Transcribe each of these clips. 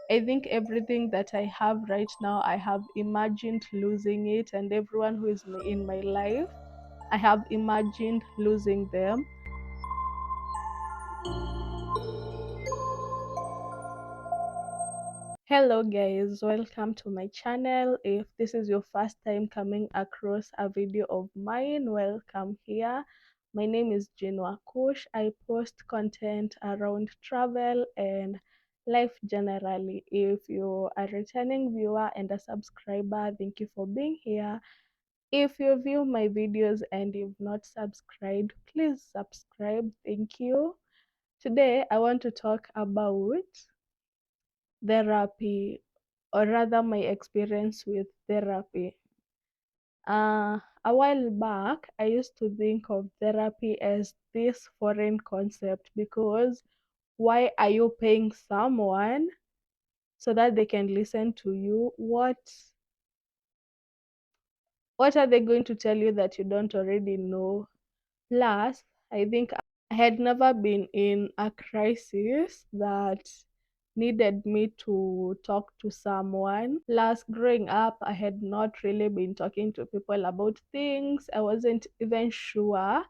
I think everything that I have right now, I have imagined losing it, and everyone who is in my life, I have imagined losing them. Hello guys, welcome to my channel. If this is your first time coming across a video of mine, welcome here. My name is Jinwa Kush. I post content around travel and life generally. If you are a returning viewer and a subscriber, thank you for being here. If you view my videos and you've not subscribed, please subscribe. Thank you. Today I want to talk about therapy, or rather my experience with therapy. A while back, I used to think of therapy as this foreign concept because why are you paying someone so that they can listen to you? What are they going to tell you that you don't already know? Plus, I think I had never been in a crisis that needed me to talk to someone. Plus, growing up, I had not really been talking to people about things. I wasn't even sure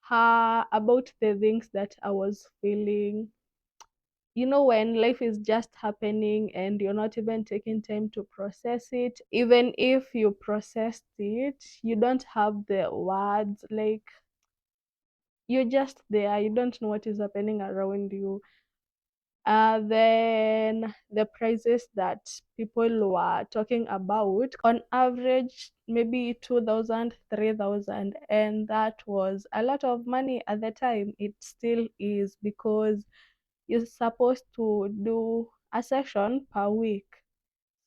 about the things that I was feeling. You know, when life is just happening and you're not even taking time to process it, even if you processed it, you don't have the words, like you're just there, you don't know what is happening around you. Then the prices that people were talking about, on average maybe 2,000, 3,000, and that was a lot of money at the time. It still is, because you're supposed to do a session per week.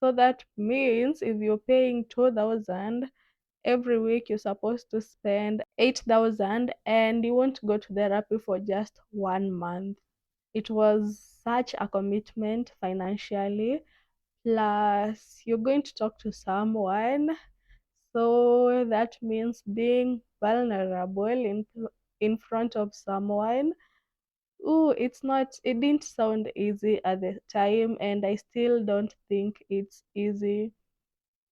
So that means if you're paying 2,000 every week, you're supposed to spend 8,000, and you won't go to therapy for just 1 month. It was such a commitment financially. Plus, you're going to talk to someone, so that means being vulnerable in front of someone. Ooh, it didn't sound easy at the time, and I still don't think it's easy.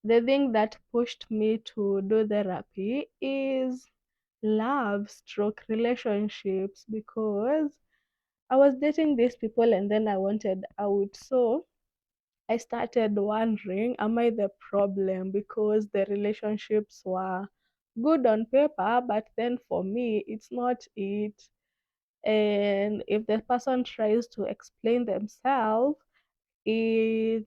The thing that pushed me to do therapy is love stroke relationships, because I was dating these people and then I wanted out. So I started wondering, am I the problem? Because the relationships were good on paper, but then for me, it's not it. And if the person tries to explain themselves, it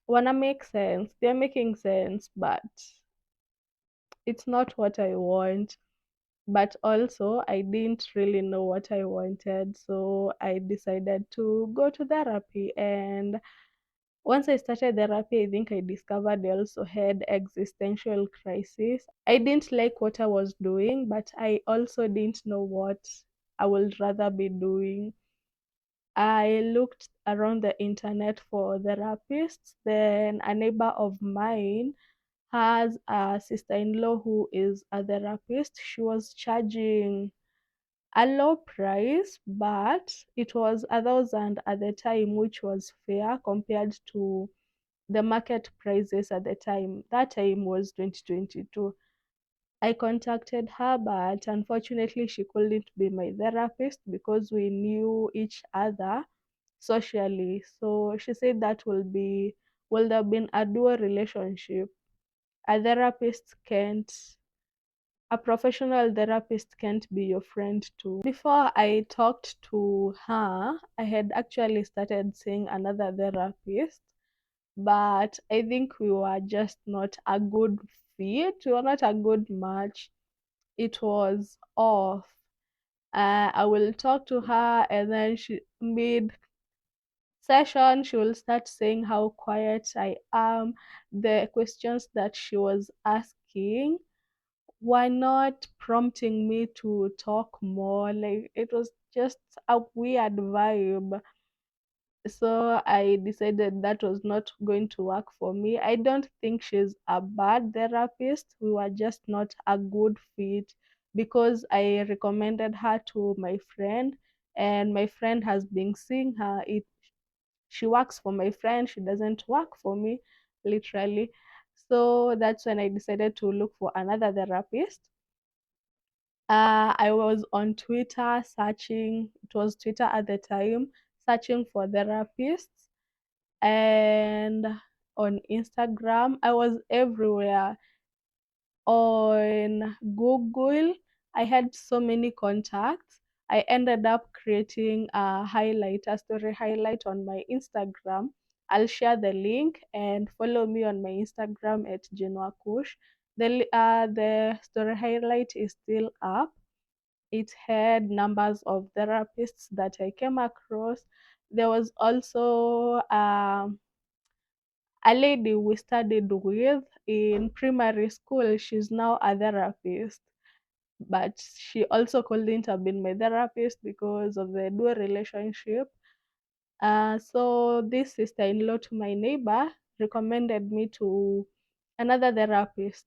wanna make sense. They're making sense, but it's not what I want. But also, I didn't really know what I wanted, so I decided to go to therapy. And once I started therapy, I think I discovered I also had existential crisis. I didn't like what I was doing, but I also didn't know what I would rather be doing. I looked around the internet for therapists. Then a neighbor of mine has a sister-in-law who is a therapist. She was charging a low price, but it was 1,000 at the time, which was fair compared to the market prices at the time. That time was 2022. I contacted her, but unfortunately, she couldn't be my therapist because we knew each other socially. So she said that will have been a dual relationship. A therapist can't a professional therapist can't be your friend too. Before I talked to her, I had actually started seeing another therapist, but I think we were just not a good fit. We were not a good match. It was off. I will talk to her, and then she mid session she will start saying how quiet I am. The questions that she was asking were not prompting me to talk more. Like, it was just a weird vibe. So I decided that was not going to work for me. I don't think she's a bad therapist. We were just not a good fit, because I recommended her to my friend, and my friend has been seeing her. she works for my friend, she doesn't work for me, literally. So that's when I decided to look for another therapist. I was on Twitter searching, it was Twitter at the time, searching for therapists, and on Instagram. I was everywhere. On Google, I had so many contacts. I ended up creating a story highlight on my Instagram. I'll share the link and follow me on my Instagram at Kush. The story highlight is still up. It had numbers of therapists that I came across. There was also a lady we studied with in primary school. She's now a therapist, but she also couldn't have been my therapist because of the dual relationship. So this sister-in-law to my neighbor recommended me to another therapist,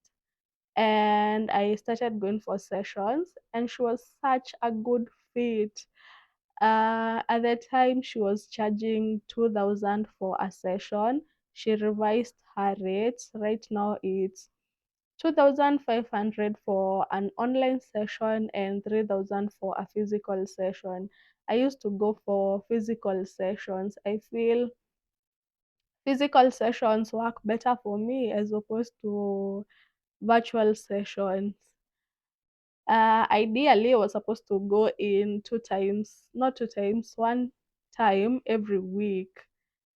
and I started going for sessions, and she was such a good fit. At the time, she was charging 2,000 for a session. She revised her rates. Right now, it's 2,500 for an online session and 3,000 for a physical session. I used to go for physical sessions. I feel physical sessions work better for me as opposed to virtual sessions. Ideally, I was supposed to go in two times, not two times, one time every week.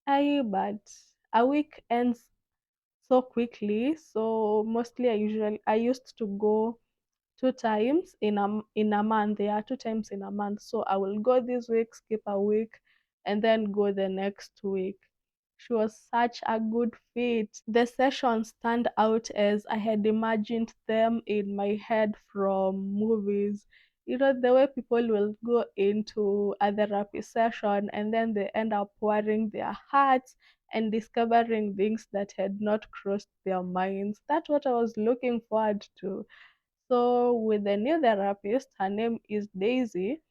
But a week ends so quickly, so mostly I used to go two times in a month. There are two times in a month, so I will go this week, skip a week, and then go the next week. She was such a good fit. The sessions stand out as I had imagined them in my head from movies. You know, the way people will go into a therapy session and then they end up pouring their hearts and discovering things that had not crossed their minds. That's what I was looking forward to. So, with the new therapist, her name is Daisy,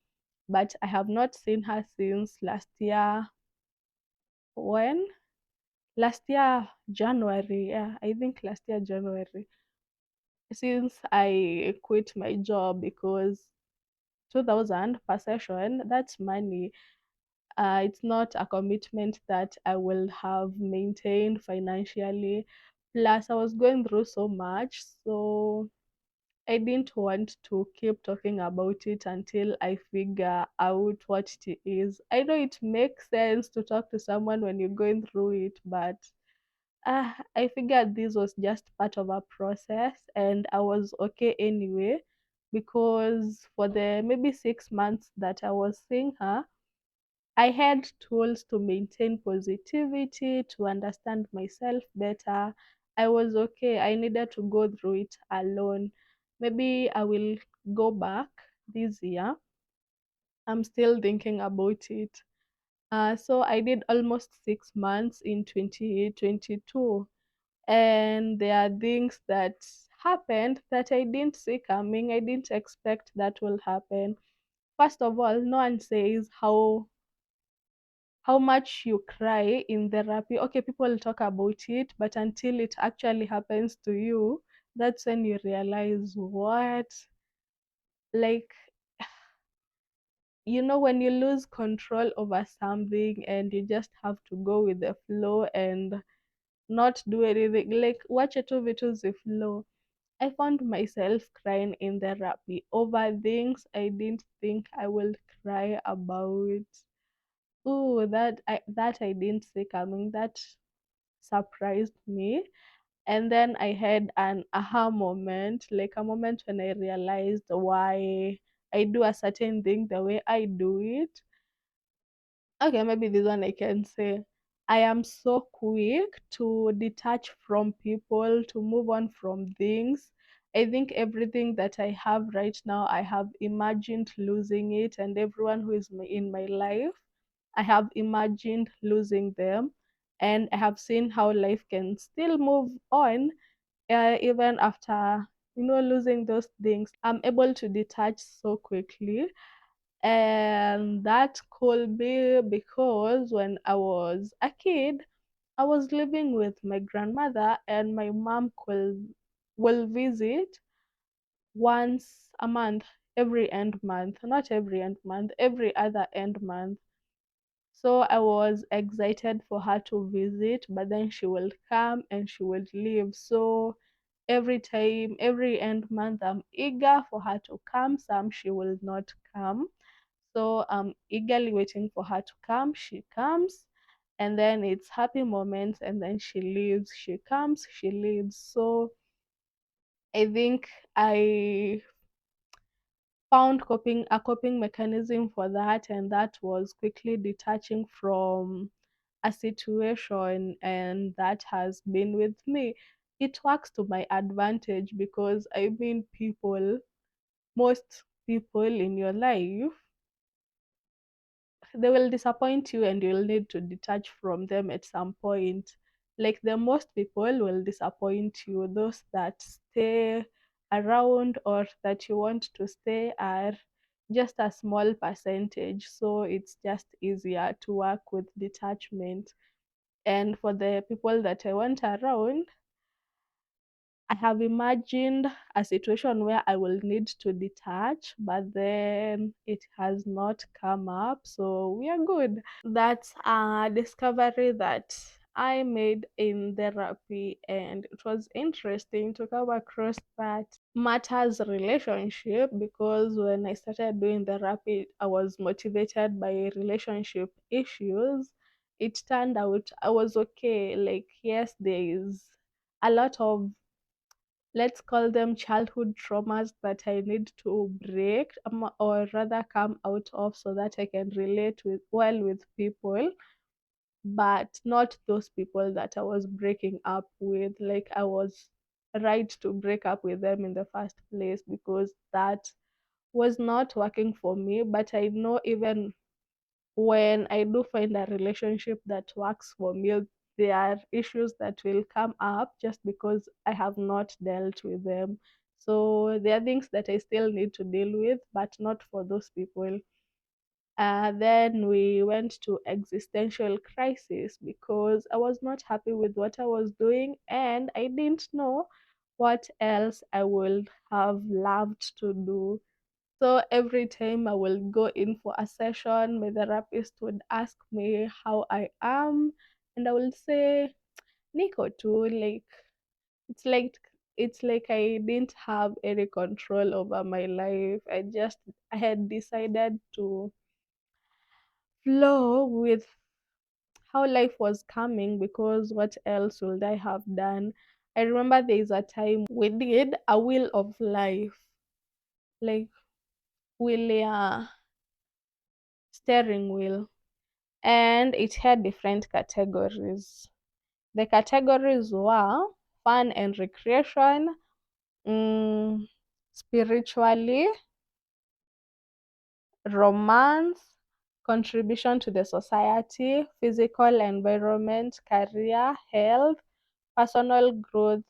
but I have not seen her since last year. When? Last year, January. Yeah, I think last year, January. Since I quit my job because 2,000 per session, that's money. It's not a commitment that I will have maintained financially. Plus, I was going through so much. So, I didn't want to keep talking about it until I figure out what it is. I know it makes sense to talk to someone when you're going through it, but I figured this was just part of a process and I was okay anyway because for the maybe 6 months that I was seeing her, I had tools to maintain positivity, to understand myself better. I was okay. I needed to go through it alone. Maybe I will go back this year. I'm still thinking about it. So I did almost 6 months in 2022. And there are things that happened that I didn't see coming. I didn't expect that will happen. First of all, no one says how much you cry in therapy. Okay, people talk about it, but until it actually happens to you, that's when you realize what, like, when you lose control over something and you just have to go with the flow and not do anything, like, wacha tu vitu ziflow. I found myself crying in therapy over things I didn't think I will cry about. Oh, that I didn't see coming. That surprised me. And then I had an aha moment, like a moment when I realized why I do a certain thing the way I do it. Okay, maybe this one I can say. I am so quick to detach from people, to move on from things. I think everything that I have right now, I have imagined losing it, and everyone who is in my life, I have imagined losing them, and I have seen how life can still move on, even after losing those things. I'm able to detach so quickly, And that could be because when I was a kid, I was living with my grandmother, and my mom could will visit once a month, every end month, not every end month, every other end month. So I was excited for her to visit, but then she will come and she will leave. So every time, every end month, I'm eager for her to come. Some she will not come. So I'm eagerly waiting for her to come. She comes, and then it's happy moments, and then she leaves. She comes, she leaves. So I think I found coping mechanism for that, and that was quickly detaching from a situation, and that has been with me. It works to my advantage because I mean, most people in your life, they will disappoint you and you'll need to detach from them at some point. Like the most people will disappoint you. Those that stay around or that you want to stay are just a small percentage. So it's just easier to work with detachment. And for the people that I want around, I have imagined a situation where I will need to detach, but then it has not come up. So we are good. That's a discovery that I made in therapy, and it was interesting to come across that matters relationship, because when I started doing therapy, I was motivated by relationship issues. It turned out I was okay. Like, yes, there is a lot of, let's call them, childhood traumas that I need to break, or rather come out of, so that I can relate with people, but not those people that I was breaking up with. Like, I was right to break up with them in the first place because that was not working for me. But I know even when I do find a relationship that works for me, there are issues that will come up just because I have not dealt with them. So there are things that I still need to deal with, but not for those people. Then we went to existential crisis because I was not happy with what I was doing, and I didn't know what else I would have loved to do. So every time I will go in for a session, my therapist would ask me how I am, and I will say, Nico too. It's like it's like I didn't have any control over my life. I had decided to flow with how life was coming, because what else would I have done? I remember there is a time we did a wheel of life, like wheel, steering wheel, and it had different categories. The categories were fun and recreation, mm, spiritually, romance, contribution to the society, physical environment, career, health, personal growth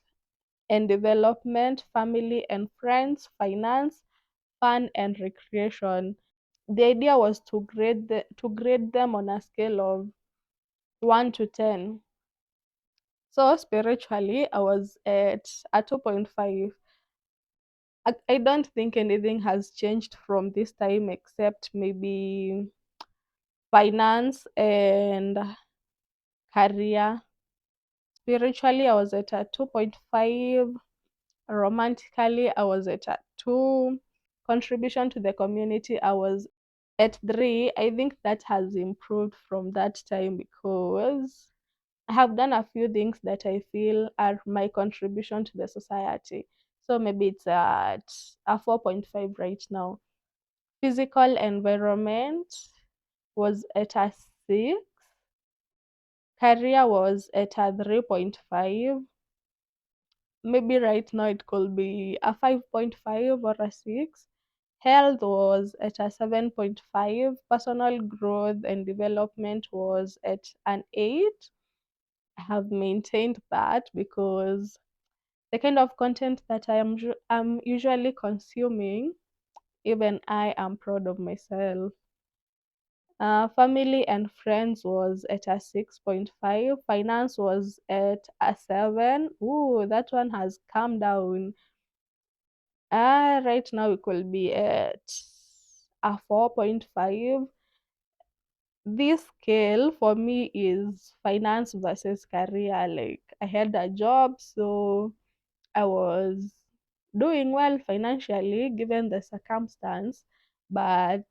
and development, family and friends, finance, fun and recreation. The idea was to grade them on a scale of 1 to 10. So spiritually, I was at a 2.5. I don't think anything has changed from this time except maybe finance and career. Spiritually, I was at a 2.5. Romantically, I was at a 2. Contribution to the community, I was at 3. I think that has improved from that time because I have done a few things that I feel are my contribution to the society. So maybe it's at a 4.5 right now. Physical environment was at a 6. Career was at a 3.5. Maybe right now it could be a 5.5 or a 6. Health was at a 7.5. Personal growth and development was at an 8. I have maintained that because the kind of content that I'm usually consuming Even I am proud of myself. Family and friends was at a 6.5. Finance was at a 7. Ooh, that one has come down. Right now it could be at a 4.5. This scale for me is finance versus career. Like I had a job, so I was doing well financially given the circumstance, but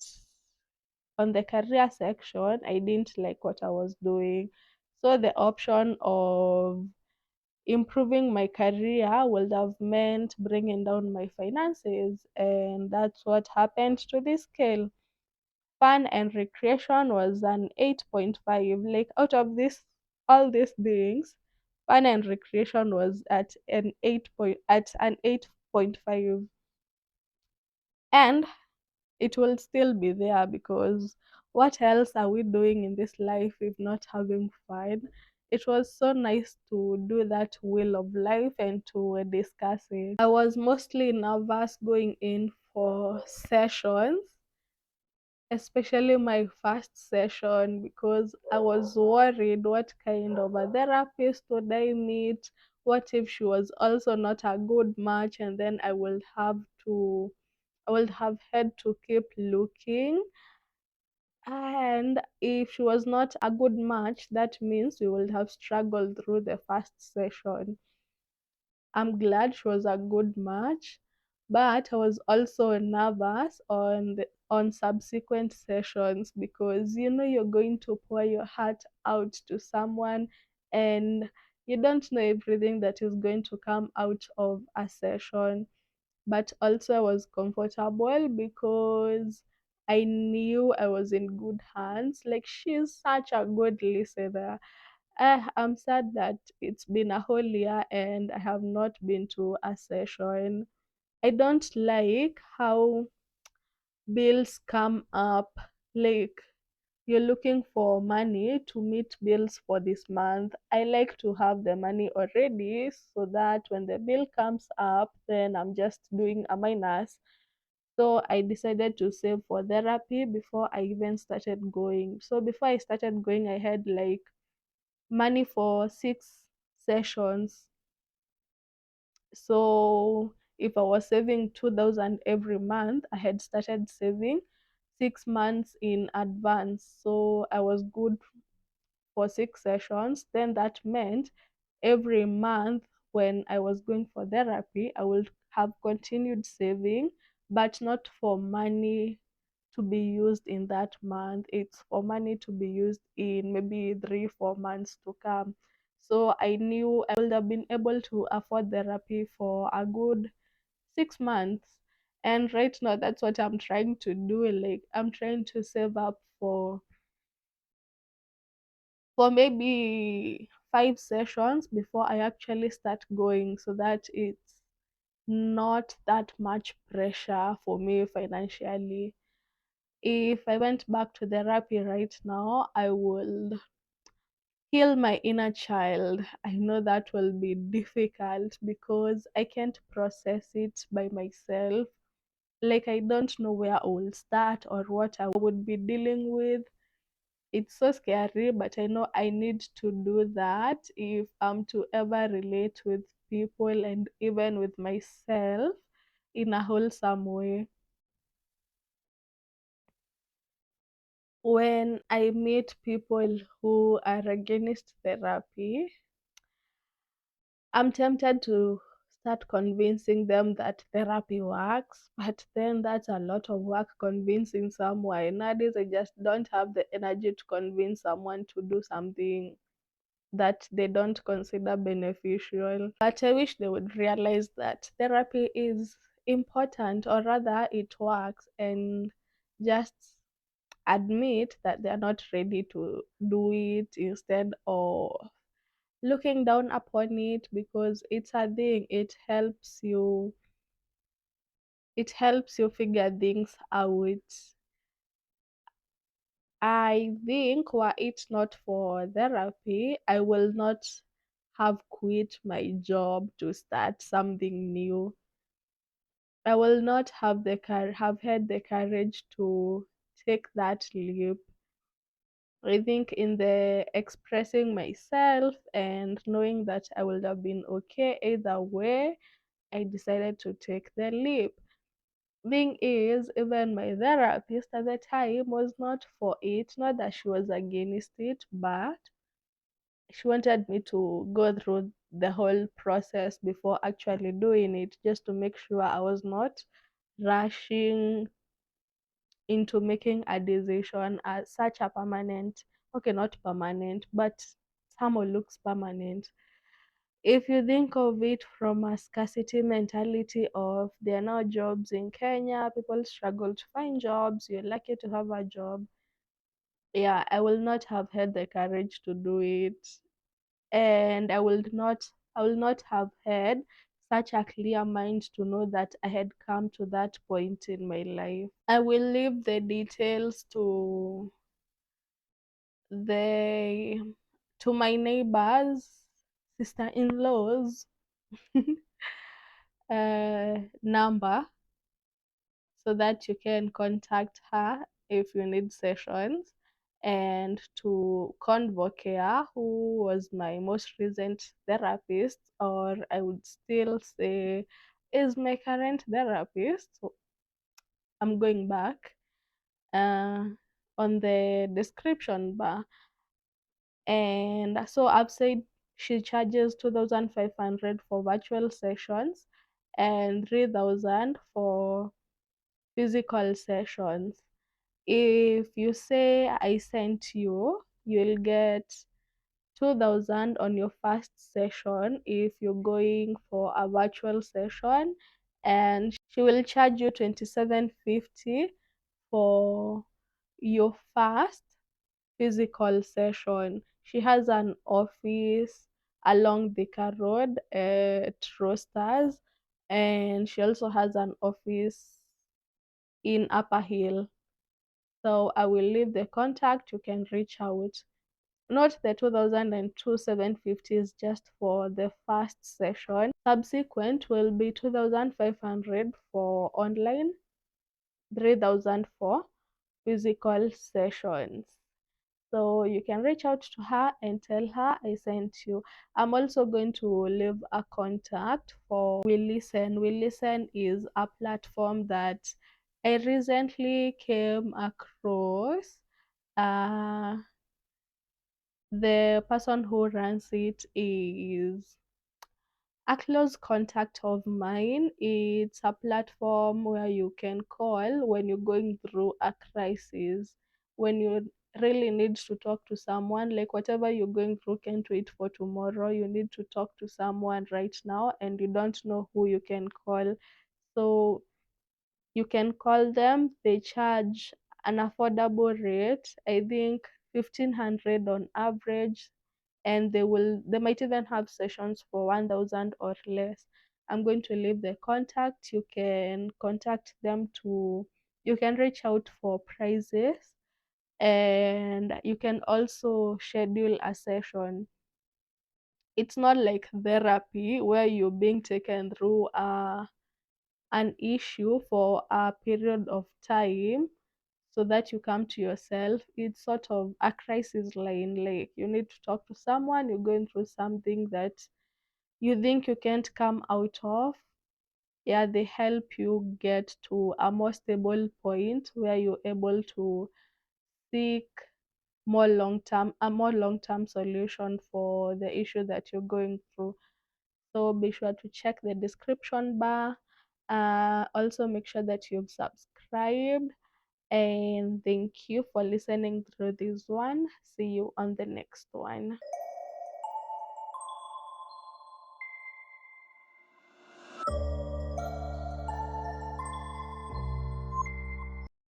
on the career section, I didn't like what I was doing. So the option of improving my career would have meant bringing down my finances, and that's what happened to this scale. Fun and recreation was an 8.5. Like out of this, all these things, fun and recreation was at an 8.5, and it will still be there because what else are we doing in this life if not having fun? It was so nice to do that wheel of life and to discuss it. I was mostly nervous going in for sessions, especially my first session, because I was worried what kind of a therapist would I meet? What if she was also not a good match, and then I would have had to keep looking. And if she was not a good match, that means we would have struggled through the first session. I'm glad she was a good match, but I was also nervous on subsequent sessions because you're going to pour your heart out to someone, and you don't know everything that is going to come out of a session. But also I was comfortable because I knew I was in good hands. Like she's such a good listener. I'm sad that it's been a whole year and I have not been to a session. I don't like how bills come up. Like you're looking for money to meet bills for this month. I like to have the money already so that when the bill comes up, then I'm just doing a minus. So I decided to save for therapy before I even started going. So before I started going, I had like money for 6 sessions. So if I was saving 2,000 every month, I had started saving 6 months in advance. So I was good for 6 sessions. Then that meant every month when I was going for therapy, I would have continued saving, but not for money to be used in that month. It's for money to be used in maybe 3, 4 months to come. So I knew I would have been able to afford therapy for a good 6 months. And right now, that's what I'm trying to do. Like, I'm trying to save up for maybe 5 sessions before I actually start going so that it's not that much pressure for me financially. If I went back to therapy right now, I will heal my inner child. I know that will be difficult because I can't process it by myself. Like, I don't know where I will start or what I would be dealing with. It's so scary, but I know I need to do that if I'm to ever relate with people and even with myself in a wholesome way. When I meet people who are against therapy, I'm tempted to start convincing them that therapy works, but then that's a lot of work convincing someone. Nowadays, I just don't have the energy to convince someone to do something that they don't consider beneficial. But I wish they would realize that therapy is important, or rather, it works, and just admit that they're not ready to do it instead of looking down upon it, because it's a thing. It helps you figure things out. I think were it not for therapy, I will not have quit my job to start something new. I will not have had the courage to take that leap. I think in the expressing myself and knowing that I would have been okay either way, I decided to take the leap. Thing is, even my therapist at the time was not for it, not that she was against it, but she wanted me to go through the whole process before actually doing it, just to make sure I was not rushing into making a decision as such a permanent, okay, not permanent, but somehow looks permanent. If you think of it from a scarcity mentality of there are no jobs in Kenya, people struggle to find jobs, you're lucky to have a job. Yeah, I will not have had the courage to do it. And I will not have had such a clear mind to know that I had come to that point in my life. I will leave the details the to my neighbors, sister-in-laws number, so that you can contact her if you need sessions, and to ConvocareKe, who was my most recent therapist, or I would still say is my current therapist. So I'm going back uh, on the description bar. And so I've said she charges 2,500 for virtual sessions and 3,000 for physical sessions. If you say I sent you, you'll get 2,000 on your first session if you're going for a virtual session, and she will charge you 2750 for your first physical session. She has an office along Thika Road at Roasters, and she also has an office in Upper Hill. So I will leave the contact. You can reach out. Note the 2002 750 is just for the first session. Subsequent will be 2,500 for online, 3,000 for physical sessions. So you can reach out to her and tell her I sent you. I'm also going to leave a contact for We Listen. We Listen is a platform that I recently came across. Uh, the person who runs it is a close contact of mine. It's a platform where you can call when you're going through a crisis, when you really need to talk to someone, like whatever you're going through can't wait for tomorrow. You need to talk to someone right now and you don't know who you can call. So you can call them. They charge an affordable rate, I think 1,500 on average, and they might even have sessions for 1,000 or less. I'm going to leave the contact. You can contact them to you can reach out for prices, and you can also schedule a session. It's not like therapy where you're being taken through an issue for a period of time so that you come to yourself. It's sort of a crisis line, like you need to talk to someone, you're going through something that you think you can't come out of. Yeah, they help you get to a more stable point where you're able to seek a more long-term solution for the issue that you're going through. So be sure to check the description bar. Also make sure that you've subscribed, and thank you for listening through this one. See you on the next one.